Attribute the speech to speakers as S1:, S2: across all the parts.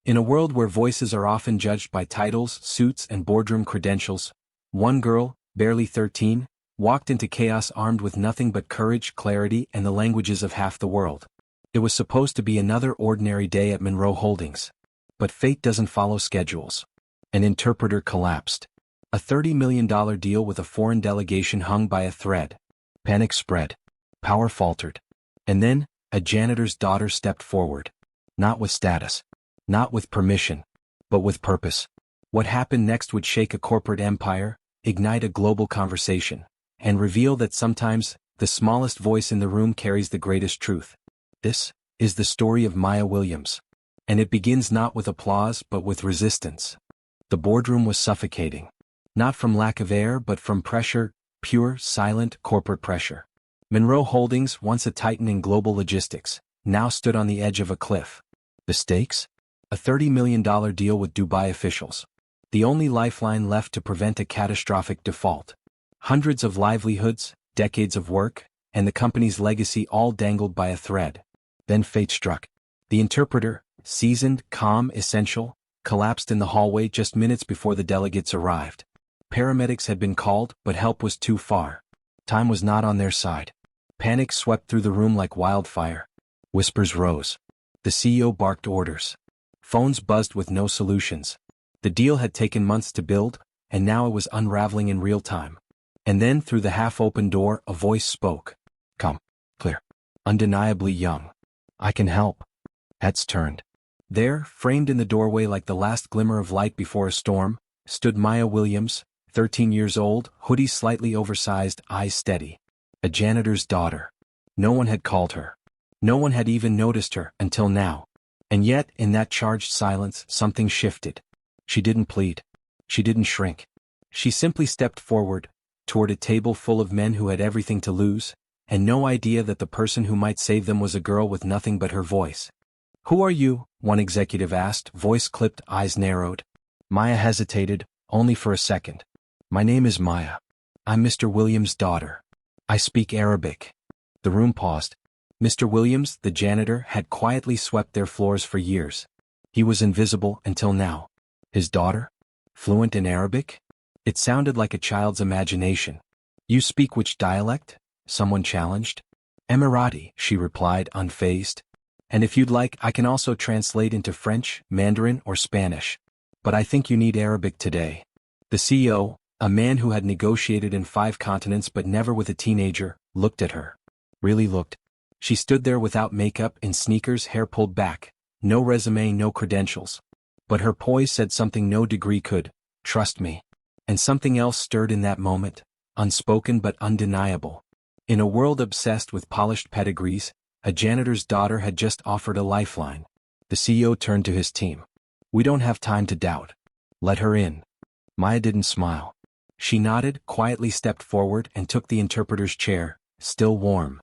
S1: In a world where voices are often judged by titles, suits, and boardroom credentials, one girl, barely 13, walked into chaos armed with nothing but courage, clarity, and the languages of half the world. It was supposed to be another ordinary day at Monroe Holdings. But fate doesn't follow schedules. An interpreter collapsed. A $30 million deal with a foreign delegation hung by a thread. Panic spread. Power faltered. And then, a janitor's daughter stepped forward. Not with status. Not with permission. But with purpose. What happened next would shake a corporate empire, ignite a global conversation, and reveal that sometimes, the smallest voice in the room carries the greatest truth. This is the story of Maya Williams. And it begins not with applause but with resistance. The boardroom was suffocating. Not from lack of air but from pressure, pure, silent, corporate pressure. Monroe Holdings, once a titan in global logistics, now stood on the edge of a cliff. The stakes? A $30 million deal with Dubai officials. The only lifeline left to prevent a catastrophic default. Hundreds of livelihoods, decades of work, and the company's legacy all dangled by a thread. Then fate struck. The interpreter, seasoned, calm, essential, collapsed in the hallway just minutes before the delegates arrived. Paramedics had been called, but help was too far. Time was not on their side. Panic swept through the room like wildfire. Whispers rose. The CEO barked orders. Phones buzzed with no solutions. The deal had taken months to build, and now it was unraveling in real time. And then, through the half-open door, a voice spoke. Come. Clear. Undeniably young. I can help. Heads turned. There, framed in the doorway like the last glimmer of light before a storm, stood Maya Williams, 13 years old, hoodie slightly oversized, eyes steady. A janitor's daughter. No one had called her. No one had even noticed her until now. And yet, in that charged silence, something shifted. She didn't plead. She didn't shrink. She simply stepped forward, toward a table full of men who had everything to lose, and no idea that the person who might save them was a girl with nothing but her voice. Who are you? One executive asked, voice clipped, eyes narrowed. Maya hesitated, only for a second. My name is Maya. I'm Mr. Williams' daughter. I speak Arabic. The room paused. Mr. Williams, the janitor, had quietly swept their floors for years. He was invisible until now. His daughter? Fluent in Arabic? It sounded like a child's imagination. You speak which dialect? Someone challenged. Emirati, she replied, unfazed. And if you'd like, I can also translate into French, Mandarin, or Spanish. But I think you need Arabic today. The CEO, a man who had negotiated in 5 continents but never with a teenager, looked at her. Really looked. She stood there without makeup, in sneakers, hair pulled back. No resume, no credentials. But her poise said something no degree could. Trust me. And something else stirred in that moment, unspoken but undeniable. In a world obsessed with polished pedigrees, a janitor's daughter had just offered a lifeline. The CEO turned to his team. We don't have time to doubt. Let her in. Maya didn't smile. She nodded, quietly stepped forward, and took the interpreter's chair, still warm.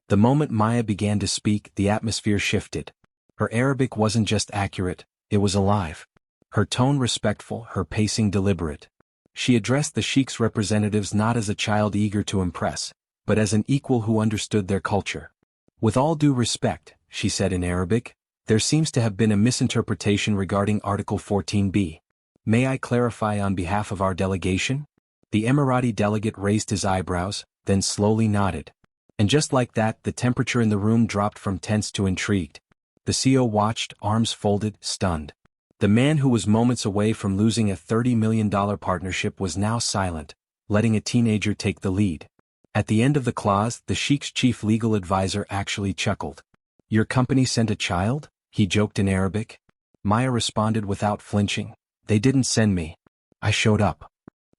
S1: The moment Maya began to speak, the atmosphere shifted. Her Arabic wasn't just accurate, it was alive. Her tone respectful, her pacing deliberate. She addressed the Sheikh's representatives not as a child eager to impress, but as an equal who understood their culture. With all due respect, she said in Arabic, there seems to have been a misinterpretation regarding Article 14b. May I clarify on behalf of our delegation? The Emirati delegate raised his eyebrows, then slowly nodded. And just like that, the temperature in the room dropped from tense to intrigued. The CEO watched, arms folded, stunned. The man who was moments away from losing a $30 million partnership was now silent, letting a teenager take the lead. At the end of the clause, the Sheikh's chief legal advisor actually chuckled. Your company sent a child? He joked in Arabic. Maya responded without flinching. They didn't send me. I showed up.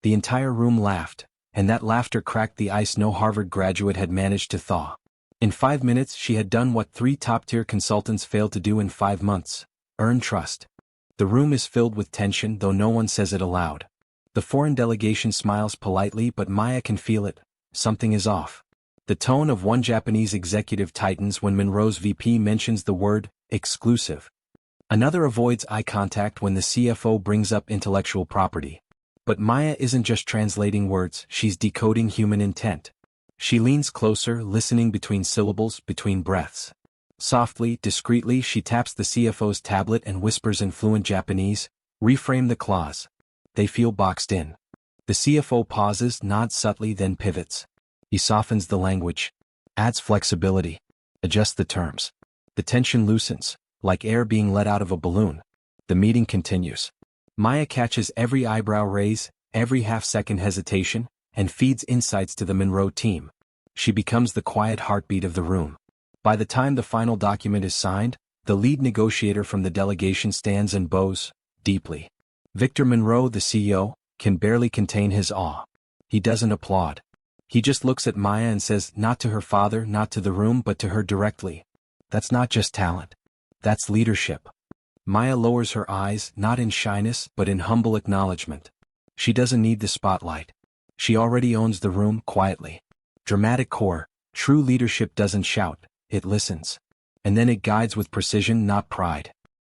S1: The entire room laughed, and that laughter cracked the ice no Harvard graduate had managed to thaw. In 5 minutes she had done what 3 top-tier consultants failed to do in 5 months. Earn trust. The room is filled with tension, though no one says it aloud. The foreign delegation smiles politely, but Maya can feel it. Something is off. The tone of one Japanese executive tightens when Monroe's VP mentions the word, exclusive. Another avoids eye contact when the CFO brings up intellectual property. But Maya isn't just translating words, she's decoding human intent. She leans closer, listening between syllables, between breaths. Softly, discreetly, she taps the CFO's tablet and whispers in fluent Japanese, "Reframe the clause." They feel boxed in. The CFO pauses, nods subtly, then pivots. He softens the language, adds flexibility, adjusts the terms. The tension loosens, like air being let out of a balloon. The meeting continues. Maya catches every eyebrow raise, every half-second hesitation, and feeds insights to the Monroe team. She becomes the quiet heartbeat of the room. By the time the final document is signed, the lead negotiator from the delegation stands and bows, deeply. Victor Monroe, the CEO, can barely contain his awe. He doesn't applaud. He just looks at Maya and says, not to her father, not to the room, but to her directly, "That's not just talent. That's leadership." Maya lowers her eyes, not in shyness, but in humble acknowledgement. She doesn't need the spotlight. She already owns the room quietly. Dramatic core, true leadership doesn't shout, it listens. And then it guides with precision, not pride.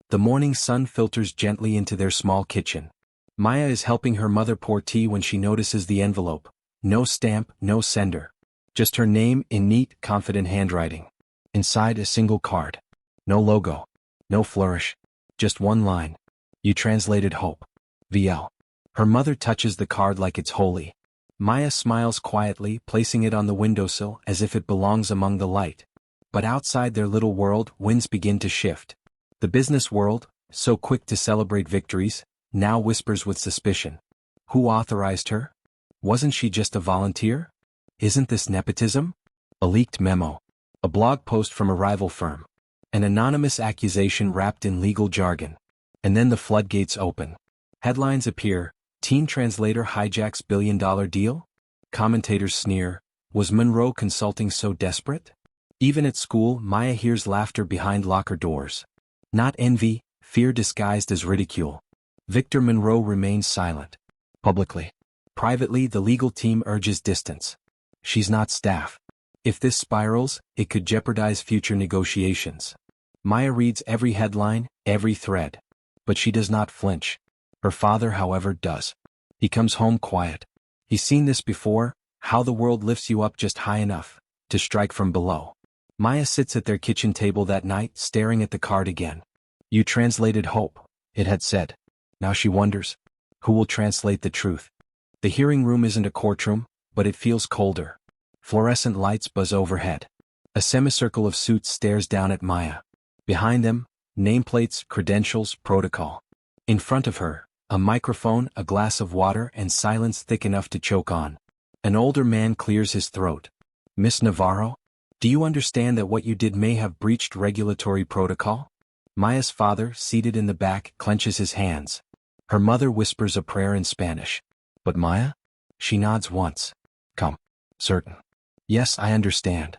S1: The morning sun filters gently into their small kitchen. Maya is helping her mother pour tea when she notices the envelope. No stamp, no sender. Just her name in neat, confident handwriting. Inside, a single card. No logo. No flourish. Just one line. "You translated hope. VL." Her mother touches the card like it's holy. Maya smiles quietly, placing it on the windowsill as if it belongs among the light. But outside their little world, winds begin to shift. The business world, so quick to celebrate victories, now whispers with suspicion. Who authorized her? Wasn't she just a volunteer? Isn't this nepotism? A leaked memo. A blog post from a rival firm. An anonymous accusation wrapped in legal jargon. And then the floodgates open. Headlines appear: Teen translator hijacks billion-dollar deal? Commentators sneer, was Monroe Consulting so desperate? Even at school, Maya hears laughter behind locker doors. Not envy, fear disguised as ridicule. Victor Monroe remains silent. Publicly. Privately, the legal team urges distance. She's not staff. If this spirals, it could jeopardize future negotiations. Maya reads every headline, every thread. But she does not flinch. Her father, however, does. He comes home quiet. He's seen this before, how the world lifts you up just high enough to strike from below. Maya sits at their kitchen table that night, staring at the card again. "You translated hope," it had said. Now she wonders, who will translate the truth? The hearing room isn't a courtroom, but it feels colder. Fluorescent lights buzz overhead. A semicircle of suits stares down at Maya. Behind them, nameplates, credentials, protocol. In front of her, a microphone, a glass of water, and silence thick enough to choke on. An older man clears his throat. "Miss Navarro? Do you understand that what you did may have breached regulatory protocol?" Maya's father, seated in the back, clenches his hands. Her mother whispers a prayer in Spanish. But Maya? She nods once. "Come. Certain. Yes, I understand."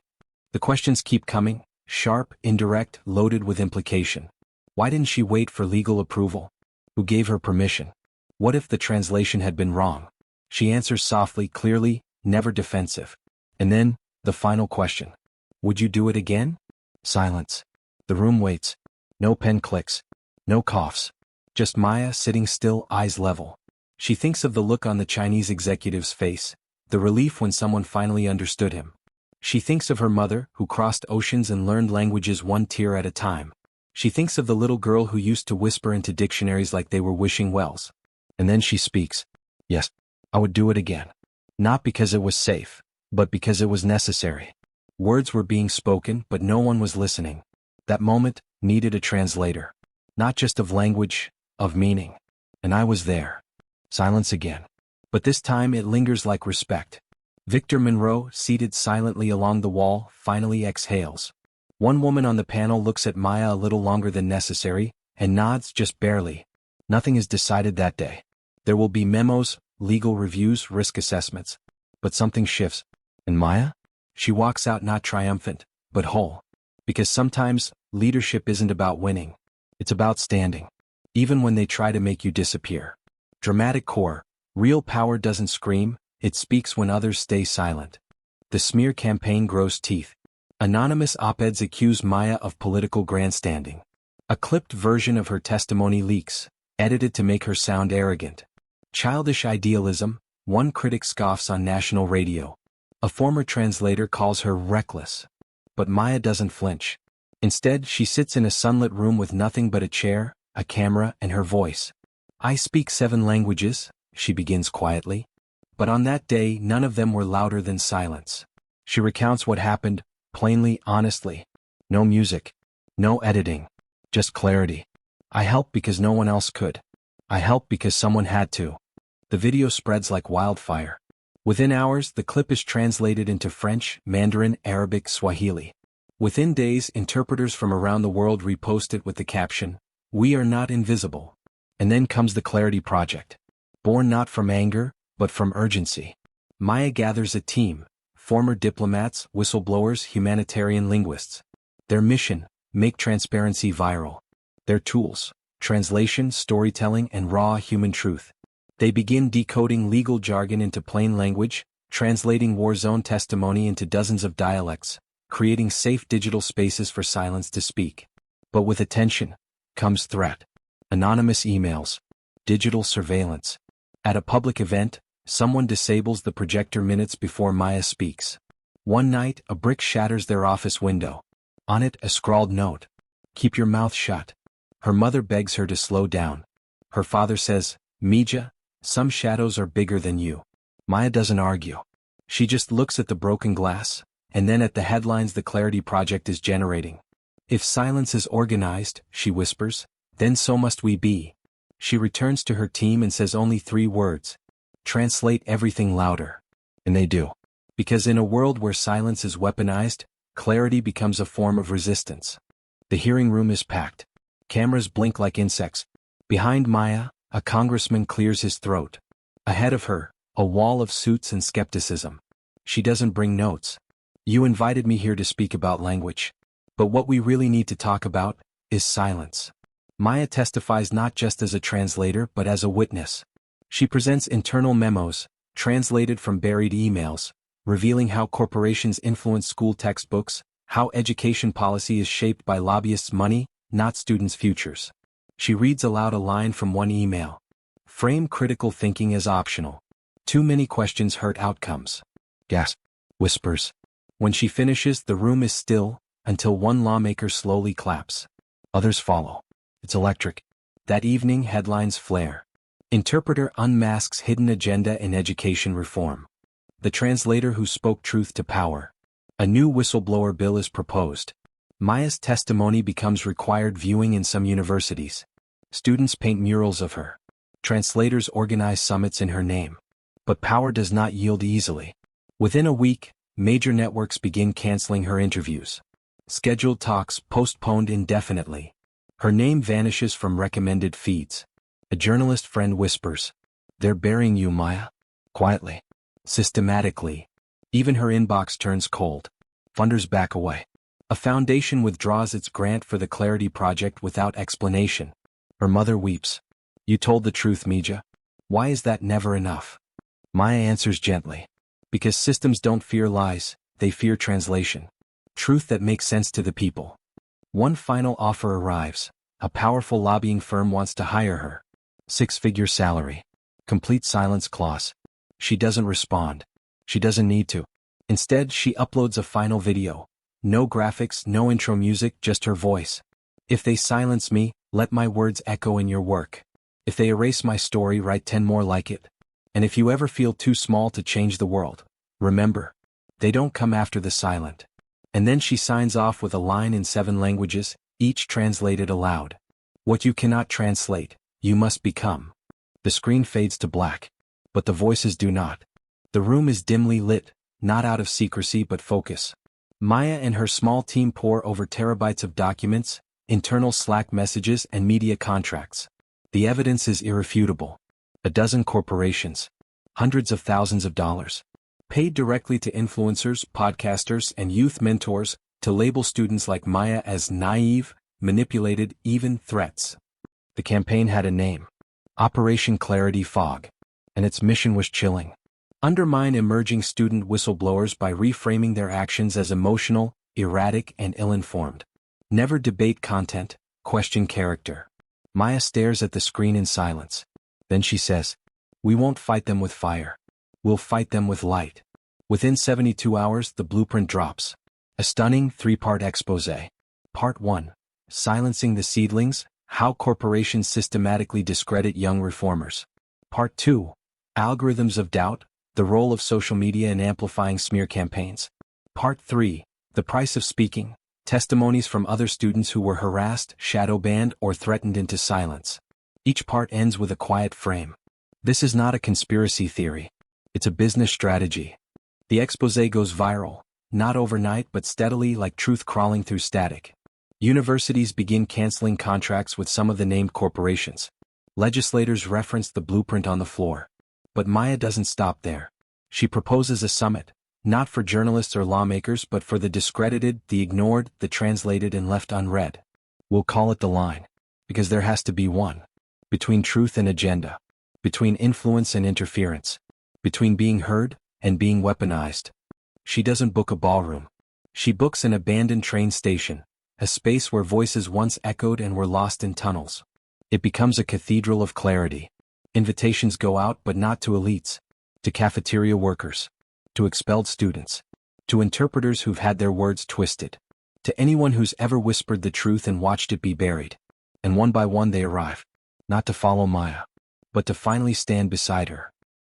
S1: The questions keep coming, sharp, indirect, loaded with implication. Why didn't she wait for legal approval? Who gave her permission? What if the translation had been wrong? She answers softly, clearly, never defensive. And then, the final question. Would you do it again? Silence. The room waits. No pen clicks. No coughs. Just Maya sitting still, eyes level. She thinks of the look on the Chinese executive's face, the relief when someone finally understood him. She thinks of her mother, who crossed oceans and learned languages one tear at a time. She thinks of the little girl who used to whisper into dictionaries like they were wishing wells. And then she speaks. Yes, I would do it again. Not because it was safe, but because it was necessary. Words were being spoken, but no one was listening. That moment needed a translator. Not just of language, of meaning. And I was there. Silence again. But this time it lingers like respect. Victor Monroe, seated silently along the wall, finally exhales. One woman on the panel looks at Maya a little longer than necessary, and nods just barely. Nothing is decided that day. There will be memos, legal reviews, risk assessments. But something shifts. And Maya? She walks out not triumphant, but whole. Because sometimes, leadership isn't about winning. It's about standing. Even when they try to make you disappear. Dramatic core. Real power doesn't scream, it speaks when others stay silent. The smear campaign grows teeth. Anonymous op-eds accuse Maya of political grandstanding. A clipped version of her testimony leaks, edited to make her sound arrogant. Childish idealism, one critic scoffs on national radio. A former translator calls her reckless. But Maya doesn't flinch. Instead, she sits in a sunlit room with nothing but a chair, a camera, and her voice. "I speak 7 languages," she begins quietly. But on that day, none of them were louder than silence. She recounts what happened, plainly, honestly. No music. No editing. Just clarity. "I helped because no one else could. I helped because someone had to." The video spreads like wildfire. Within hours, the clip is translated into French, Mandarin, Arabic, Swahili. Within days, interpreters from around the world repost it with the caption, "We are not invisible." And then comes the Clarity Project. Born not from anger, but from urgency. Maya gathers a team, former diplomats, whistleblowers, humanitarian linguists. Their mission, make transparency viral. Their tools, translation, storytelling, and raw human truth. They begin decoding legal jargon into plain language, translating war zone testimony into dozens of dialects, creating safe digital spaces for silence to speak. But with attention comes threat. Anonymous emails. Digital surveillance. At a public event, someone disables the projector minutes before Maya speaks. One night, a brick shatters their office window. On it, a scrawled note. "Keep your mouth shut." Her mother begs her to slow down. Her father says, "Mija, some shadows are bigger than you." Maya doesn't argue. She just looks at the broken glass, and then at the headlines the Clarity Project is generating. "If silence is organized," she whispers, "then so must we be." She returns to her team and says only 3 words. "Translate everything louder." And they do. Because in a world where silence is weaponized, clarity becomes a form of resistance. The hearing room is packed. Cameras blink like insects. Behind Maya, a congressman clears his throat. Ahead of her, a wall of suits and skepticism. She doesn't bring notes. "You invited me here to speak about language. But what we really need to talk about is silence." Maya testifies not just as a translator but as a witness. She presents internal memos, translated from buried emails, revealing how corporations influence school textbooks, how education policy is shaped by lobbyists' money, not students' futures. She reads aloud a line from one email. "Frame critical thinking as optional. Too many questions hurt outcomes." "Gasp," whispers. When she finishes, the room is still, until one lawmaker slowly claps. Others follow. It's electric. That evening, headlines flare. Interpreter unmasks hidden agenda in education reform. The translator who spoke truth to power. A new whistleblower bill is proposed. Maya's testimony becomes required viewing in some universities. Students paint murals of her. Translators organize summits in her name. But power does not yield easily. Within a week, major networks begin canceling her interviews. Scheduled talks postponed indefinitely. Her name vanishes from recommended feeds. A journalist friend whispers, "They're burying you, Maya." Quietly. Systematically. Even her inbox turns cold. Funders back away. A foundation withdraws its grant for the Clarity Project without explanation. Her mother weeps. "You told the truth, Mija. Why is that never enough?" Maya answers gently. "Because systems don't fear lies, they fear translation. Truth that makes sense to the people." One final offer arrives. A powerful lobbying firm wants to hire her. 6-figure salary. Complete silence clause. She doesn't respond. She doesn't need to. Instead, she uploads a final video. No graphics, no intro music, just her voice. "If they silence me, let my words echo in your work. If they erase my story, write 10 more like it. And if you ever feel too small to change the world, remember, they don't come after the silent." And then she signs off with a line in 7 languages, each translated aloud. "What you cannot translate, you must become." The screen fades to black. But the voices do not. The room is dimly lit, not out of secrecy but focus. Maya and her small team pore over terabytes of documents, internal Slack messages, and media contracts. The evidence is irrefutable. A dozen corporations. Hundreds of thousands of dollars. Paid directly to influencers, podcasters, and youth mentors to label students like Maya as naive, manipulated, even threats. The campaign had a name. Operation Clarity Fog. And its mission was chilling. Undermine emerging student whistleblowers by reframing their actions as emotional, erratic, and ill-informed. Never debate content, question character. Maya stares at the screen in silence. Then she says, "We won't fight them with fire. We'll fight them with light." Within 72 hours, the blueprint drops. A stunning 3-part exposé. Part 1. Silencing the Seedlings, How Corporations Systematically Discredit Young Reformers. Part 2. Algorithms of Doubt, The Role of Social Media in Amplifying Smear Campaigns. Part 3. The Price of Speaking, Testimonies from other students who were harassed, shadow banned, or threatened into silence. Each part ends with a quiet frame. This is not a conspiracy theory. It's a business strategy. The exposé goes viral, not overnight but steadily, like truth crawling through static. Universities begin canceling contracts with some of the named corporations. Legislators reference the blueprint on the floor. But Maya doesn't stop there. She proposes a summit, not for journalists or lawmakers but for the discredited, the ignored, the translated and left unread. We'll call it the line. Because there has to be one. Between truth and agenda. Between influence and interference. Between being heard and being weaponized. She doesn't book a ballroom. She books an abandoned train station, a space where voices once echoed and were lost in tunnels. It becomes a cathedral of clarity. Invitations go out but not to elites. To cafeteria workers. To expelled students. To interpreters who've had their words twisted. To anyone who's ever whispered the truth and watched it be buried. And one by one they arrive. Not to follow Maya, but to finally stand beside her.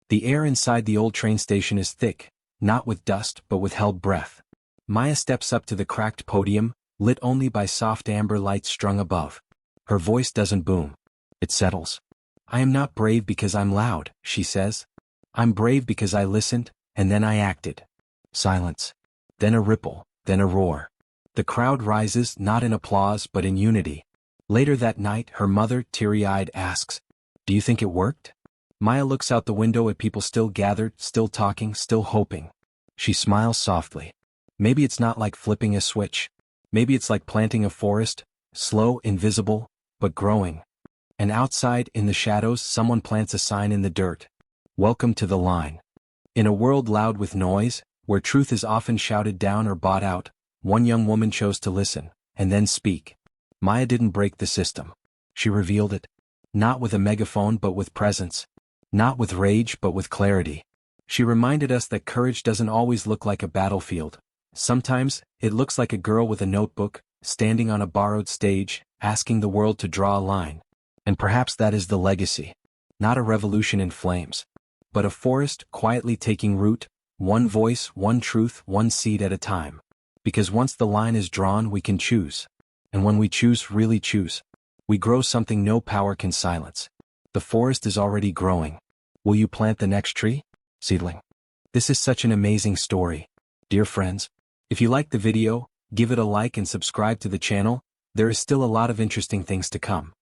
S1: The air inside the old train station is thick, not with dust but with held breath. Maya steps up to the cracked podium, lit only by soft amber lights strung above. Her voice doesn't boom. It settles. I am not brave because I'm loud, she says. I'm brave because I listened, and then I acted. Silence. Then a ripple, then a roar. The crowd rises not in applause but in unity. Later that night, her mother, teary-eyed, asks, "Do you think it worked?" Maya looks out the window at people still gathered, still talking, still hoping. She smiles softly. Maybe it's not like flipping a switch. Maybe it's like planting a forest, slow, invisible, but growing. And outside, in the shadows, someone plants a sign in the dirt. Welcome to the line. In a world loud with noise, where truth is often shouted down or bought out, one young woman chose to listen, and then speak. Maya didn't break the system. She revealed it. Not with a megaphone but with presence. Not with rage but with clarity. She reminded us that courage doesn't always look like a battlefield. Sometimes, it looks like a girl with a notebook, standing on a borrowed stage, asking the world to draw a line. And perhaps that is the legacy. Not a revolution in flames. But a forest quietly taking root, one voice, one truth, one seed at a time. Because once the line is drawn we can choose. And when we choose, really choose, we grow something no power can silence. The forest is already growing. Will you plant the next tree? Seedling. This is such an amazing story. Dear friends, if you liked the video, give it a like and subscribe to the channel. There is still a lot of interesting things to come.